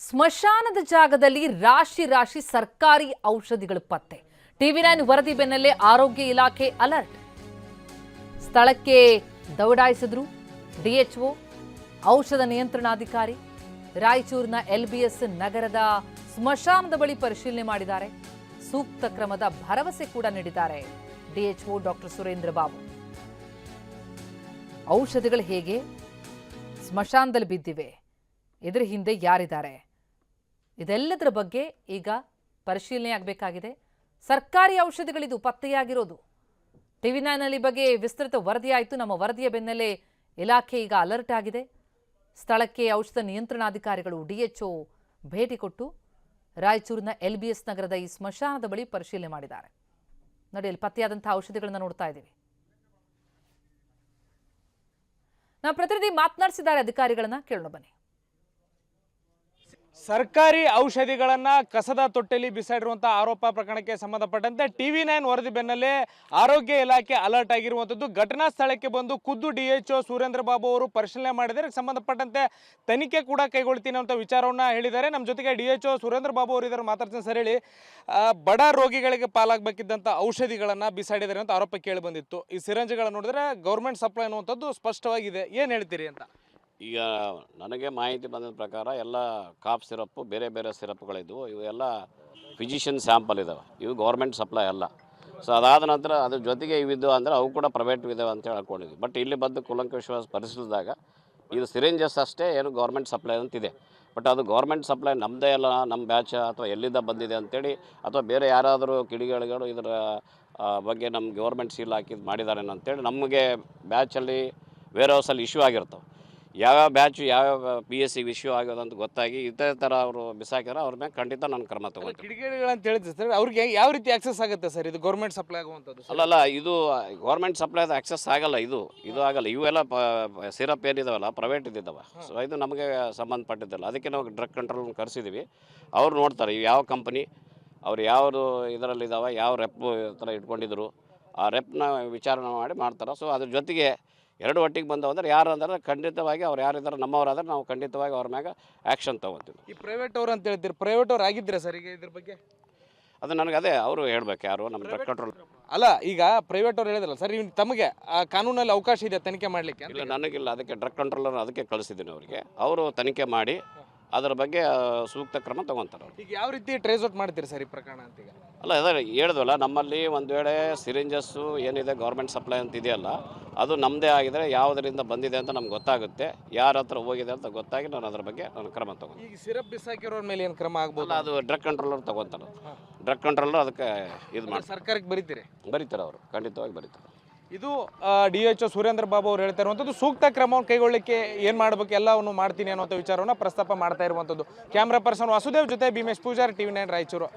ಸ್ಮಶಾನದ ಜಾಗದಲ್ಲಿ ರಾಶಿ ರಾಶಿ ಸರ್ಕಾರಿ ಔಷಧಿಗಳು ಪತ್ತೆ. ಟಿವಿ9 ವರದಿ ಬೆನ್ನಲ್ಲೇ ಆರೋಗ್ಯ ಇಲಾಖೆ ಅಲರ್ಟ್. ಸ್ಥಳಕ್ಕೆ ದೌಡಾಯಿಸಿದ್ರು ಡಿಎಚ್ಒ, ಔಷಧ ನಿಯಂತ್ರಣಾಧಿಕಾರಿ. ರಾಯಚೂರಿನ ಎಲ್ಬಿಎಸ್ ನಗರದ ಸ್ಮಶಾನದ ಬಳಿ ಪರಿಶೀಲನೆ ಮಾಡಿದ್ದಾರೆ. ಸೂಕ್ತ ಕ್ರಮದ ಭರವಸೆ ಕೂಡ ನೀಡಿದ್ದಾರೆ ಡಿಎಚ್ಒ ಡಾಕ್ಟರ್ ಸುರೇಂದ್ರ ಬಾಬು. ಔಷಧಿಗಳು ಹೇಗೆ ಸ್ಮಶಾನದಲ್ಲಿ ಬಿದ್ದಿವೆ, ಇದರ ಹಿಂದೆ ಯಾರಿದ್ದಾರೆ, ಇದೆಲ್ಲದರ ಬಗ್ಗೆ ಈಗ ಪರಿಶೀಲನೆ ಆಗಬೇಕಾಗಿದೆ. ಸರ್ಕಾರಿ ಔಷಧಿಗಳಿದು ಪತ್ತೆಯಾಗಿರೋದು. ಟಿವಿ9ನಲ್ಲಿ ಬಗ್ಗೆ ವಿಸ್ತೃತ ವರದಿ ಆಯಿತು. ನಮ್ಮ ವರದಿಯ ಬೆನ್ನಲ್ಲೇ ಇಲಾಖೆ ಈಗ ಅಲರ್ಟ್ ಆಗಿದೆ. ಸ್ಥಳಕ್ಕೆ ಔಷಧ ನಿಯಂತ್ರಣಾಧಿಕಾರಿಗಳು ಡಿಎಚ್ಒ ಭೇಟಿ ಕೊಟ್ಟು ರಾಯಚೂರಿನ ಎಲ್ಬಿಎಸ್ ನಗರದ ಈ ಸ್ಮಶಾನದ ಬಳಿ ಪರಿಶೀಲನೆ ಮಾಡಿದ್ದಾರೆ. ನೋಡಿ, ಅಲ್ಲಿ ಪತ್ತೆಯಾದಂತಹ ಔಷಧಿಗಳನ್ನ ನೋಡ್ತಾ ಇದ್ದೀವಿ. ನಾವು ಪ್ರತಿನಿಧಿ ಮಾತನಾಡಿಸಿದ್ದಾರೆ ಅಧಿಕಾರಿಗಳನ್ನ, ಕೇಳೋಣ ಬನ್ನಿ. ಸರ್ಕಾರಿ ಔಷಧಿಗಳನ್ನು ಕಸದ ತೊಟ್ಟೆಯಲ್ಲಿ ಬಿಸಾಡಿರುವಂಥ ಆರೋಪ ಪ್ರಕರಣಕ್ಕೆ ಸಂಬಂಧಪಟ್ಟಂತೆ ಟಿವಿ9 ವರದಿ ಬೆನ್ನಲ್ಲೇ ಆರೋಗ್ಯ ಇಲಾಖೆ ಅಲರ್ಟ್ ಆಗಿರುವಂಥದ್ದು. ಘಟನಾ ಸ್ಥಳಕ್ಕೆ ಬಂದು ಖುದ್ದು ಡಿಎಚ್ಒ ಸುರೇಂದ್ರ ಬಾಬು ಅವರು ಪರಿಶೀಲನೆ ಮಾಡಿದರೆ ಸಂಬಂಧಪಟ್ಟಂತೆ ತನಿಖೆ ಕೂಡ ಕೈಗೊಳ್ತೀನಿ ಅಂತ ವಿಚಾರವನ್ನು ಹೇಳಿದ್ದಾರೆ. ನಮ್ಮ ಜೊತೆಗೆ ಡಿಎಚ್ಒ ಸುರೇಂದ್ರ ಬಾಬು ಅವರು ಇದರ ಮಾತಾಡ್ತೀನಿ. ಸರ್ ಹೇಳಿ, ಬಡ ರೋಗಿಗಳಿಗೆ ಪಾಲಾಗಬೇಕಿದ್ದಂಥ ಔಷಧಿಗಳನ್ನು ಬಿಸಾಡಿದ್ದಾರೆ ಅಂತ ಆರೋಪ ಕೇಳಿ ಬಂದಿತ್ತು. ಈ ಸಿರಂಜ್ಗಳನ್ನು ನೋಡಿದ್ರೆ ಗೌರ್ಮೆಂಟ್ ಸಪ್ಲೈ ಅನ್ನುವಂಥದ್ದು ಸ್ಪಷ್ಟವಾಗಿದೆ. ಏನು ಹೇಳ್ತೀರಿ ಅಂತ? ಈಗ ನನಗೆ ಮಾಹಿತಿ ಬಂದ ಪ್ರಕಾರ ಎಲ್ಲ ಕಾಫ್ ಸಿರಪ್ಪು, ಬೇರೆ ಬೇರೆ ಸಿರಪ್ಗಳಿದ್ವು. ಇವೆಲ್ಲ ಫಿಸಿಷಿಯನ್ ಸ್ಯಾಂಪಲ್ ಇದ್ದಾವೆ. ಇವು ಗೌರ್ಮೆಂಟ್ ಸಪ್ಲೈ ಅಲ್ಲ. ಸೊ ಅದಾದ ನಂತರ ಅದ್ರ ಜೊತೆಗೆ ಇವಿದ್ದು ಅಂದರೆ ಅವು ಕೂಡ ಪ್ರೈವೇಟ್ ಇದ್ದಾವೆ ಅಂತ ಹೇಳ್ಕೊಂಡಿದ್ವಿ. ಬಟ್ ಇಲ್ಲಿ ಬಂದು ಕೂಲಂಕಷವಾಗಿ ಪರಿಶೀಲಿಸಿದಾಗ ಇದು ಸಿರಿಂಜಸ್ ಅಷ್ಟೇ, ಏನು ಗೌರ್ಮೆಂಟ್ ಸಪ್ಲೈ ಅಂತಿದೆ. ಬಟ್ ಅದು ಗೌರ್ಮೆಂಟ್ ಸಪ್ಲೈ ನಮ್ಮದೇ ಅಲ್ಲ, ನಮ್ಮ ಬ್ಯಾಚ್ ಅಥವಾ ಎಲ್ಲಿಂದ ಬಂದಿದೆ ಅಂತೇಳಿ, ಅಥವಾ ಬೇರೆ ಯಾರಾದರೂ ಕಿಡಿಗೇಡಿಗಳು ಇದರ ಬಗ್ಗೆ ನಮ್ಮ ಗೌರ್ಮೆಂಟ್ ಸೀಲ್ ಹಾಕಿದ್ದು ಮಾಡಿದ್ದಾರೆ ಅಂತೇಳಿ ನಮಗೆ ಬ್ಯಾಚಲ್ಲಿ ವೇರ್ ಹೌಸಲ್ಲಿ ಇಶ್ಯೂ ಆಗಿರ್ತವೆ. ಯಾವ್ಯಾವ ಬ್ಯಾಚು ಯಾವ್ಯಾವ PSC ಇಶ್ಯೂ ಆಗೋದಂತ ಗೊತ್ತಾಗಿ ಇದೇ ಥರ ಅವರು ಬಿಸಾಕಿದ್ರೆ ಅವ್ರ ಮೇಲೆ ಖಂಡಿತ ನಾನು ಕ್ರಮ ತಗೊಳ್ತೀನಿ. ಕಿಡಿಗೇಡಿಗಳು ಅಂತ ಹೇಳಿದ್ರೆ ಸರ್, ಅವ್ರಿಗೆ ಯಾವ ರೀತಿ ಆಕ್ಸೆಸ್ ಆಗುತ್ತೆ ಸರ್ ಇದು ಗೌರ್ಮೆಂಟ್ ಸಪ್ಲೈ ಆಗುವಂಥದ್ದು? ಅಲ್ಲಲ್ಲ, ಇದು ಗೌರ್ಮೆಂಟ್ ಸಪ್ಲೈದ ಆಕ್ಸೆಸ್ ಆಗಲ್ಲ. ಇದು ಆಗಲ್ಲ. ಇವೆಲ್ಲ ಸಿರಪ್ ಏನಿದಾವಲ್ಲ ಪ್ರೈವೇಟ್ ಇದ್ದಾವೆ. ಸೊ ಇದು ನಮಗೆ ಸಂಬಂಧಪಟ್ಟಿದ್ದಲ್ಲ. ಅದಕ್ಕೆ ನಾವು ಡ್ರಗ್ ಕಂಟ್ರೋಲ್ ಕರೆಸಿದ್ದೀವಿ. ಅವ್ರು ನೋಡ್ತಾರೆ ಇವು ಯಾವ ಕಂಪನಿ, ಅವ್ರು ಯಾವುದು ಇದರಲ್ಲಿದ್ದಾವೆ, ಯಾವ ರೆಪ್ ಥರ ಇಟ್ಕೊಂಡಿದ್ರು, ಆ ರೆಪ್ನ ವಿಚಾರಣೆ ಮಾಡ್ತಾರೆ. ಸೊ ಅದ್ರ ಜೊತೆಗೆ ಎರಡು ಒಟ್ಟಿಗೆ ಬಂದವು ಅಂದರೆ ಯಾರು ಅಂದರೆ ಖಂಡಿತವಾಗಿ ಅವ್ರು ಯಾರಿದ್ದಾರೆ ನಮ್ಮವರಾದ್ರೆ ನಾವು ಖಂಡಿತವಾಗಿ ಅವ್ರ ಮ್ಯಾಗ ಆ್ಯಕ್ಷನ್ ತೊಗೊತೀವಿ. ಈ ಪ್ರೈವೇಟ್ ಅವ್ರು ಅಂತ ಹೇಳ್ತೀರಿ, ಪ್ರೈವೇಟ್ ಅವ್ರು ಆಗಿದ್ರೆ ಸರ್ ಈಗ ಇದ್ರ ಬಗ್ಗೆ? ಅದು ನನಗೆ ಅದೇ ಅವರು ಹೇಳ್ಬೇಕು, ಯಾರು ನಮ್ಮ ಡ್ರಗ್ ಕಂಟ್ರೋಲ್ ಅಲ್ಲ. ಈಗ ಪ್ರೈವೇಟ್ ಅವ್ರು ಹೇಳಿದ್ರಲ್ಲ ಸರ್, ಇವ್ನು ತಮಗೆ ಕಾನೂನಲ್ಲಿ ಅವಕಾಶ ಇದೆ ತನಿಖೆ ಮಾಡಲಿಕ್ಕೆ? ಇಲ್ಲ, ನನಗಿಲ್ಲ. ಅದಕ್ಕೆ ಡ್ರಗ್ ಕಂಟ್ರೋಲರ್ ಅದಕ್ಕೆ ಕಳಿಸಿದ್ದೀನಿ ಅವರಿಗೆ. ಅವರು ತನಿಖೆ ಮಾಡಿ ಅದರ ಬಗ್ಗೆ ಸೂಕ್ತ ಕ್ರಮ ತೊಗೊತಾರೆ. ಈಗ ಯಾವ ರೀತಿ ಟ್ರೇಸ್ ಔಟ್ ಮಾಡ್ತೀರಿ ಸರ್ ಈ ಪ್ರಕರಣ ಅಂತ? ಈಗ ಅಲ್ಲ, ಅದೇ ಹೇಳಿದ್ವಲ್ಲ, ನಮ್ಮಲ್ಲಿ ಒಂದು ವೇಳೆ ಸಿರಿಂಜಸ್ಸು ಏನಿದೆ ಗೌರ್ಮೆಂಟ್ ಸಪ್ಲೈ ಅಂತ ಇದೆಯಲ್ಲ, ಅದು ನಮ್ಮದೇ ಆಗಿದರೆ ಯಾವುದರಿಂದ ಬಂದಿದೆ ಅಂತ ನಮ್ಗೆ ಗೊತ್ತಾಗುತ್ತೆ. ಯಾರ ಹತ್ರ ಹೋಗಿದೆ ಅಂತ ಗೊತ್ತಾಗಿ ನಾನು ಅದರ ಬಗ್ಗೆ ನಾನು ಕ್ರಮ ತೊಗೊಂಡು. ಈಗ ಸಿರಪ್ ಬಿಸಾಕಿರೋರ ಮೇಲೆ ಏನು ಕ್ರಮ ಆಗ್ಬೋದು? ಅದು ಡ್ರಗ್ ಕಂಟ್ರೋಲರ್ ತೊಗೊತಾರೆ. ಡ್ರಗ್ ಕಂಟ್ರೋಲರ್ ಅದಕ್ಕೆ ಇದು ಮಾಡಿ ಸರ್ಕಾರಕ್ಕೆ ಬರೀತಾರೆ ಅವರು, ಖಂಡಿತವಾಗಿ ಬರೀತಾರೆ. ಇದು ಡಿಎಚ್ಒ ಸುರೇಂದ್ರ ಬಾಬು ಅವರು ಹೇಳ್ತಾ ಇರುವಂಥದ್ದು. ಸೂಕ್ತ ಕ್ರಮವನ್ನು ಕೈಗೊಳ್ಳಲಿಕ್ಕೆ ಏನು ಮಾಡಬೇಕು ಎಲ್ಲವನ್ನು ಮಾಡ್ತೀನಿ ಅನ್ನುವಂಥ ವಿಚಾರವನ್ನು ಪ್ರಸ್ತಾಪ ಮಾಡ್ತಾ ಇರುವಂಥದ್ದು. ಕ್ಯಾಮ್ರಾ ಪರ್ಸನ್ ವಾಸುದೇವ್ ಜೊತೆ ಭೀಮೇಶ್ ಪೂಜಾರಿ, ಟಿವಿ9 ರಾಯಚೂರು.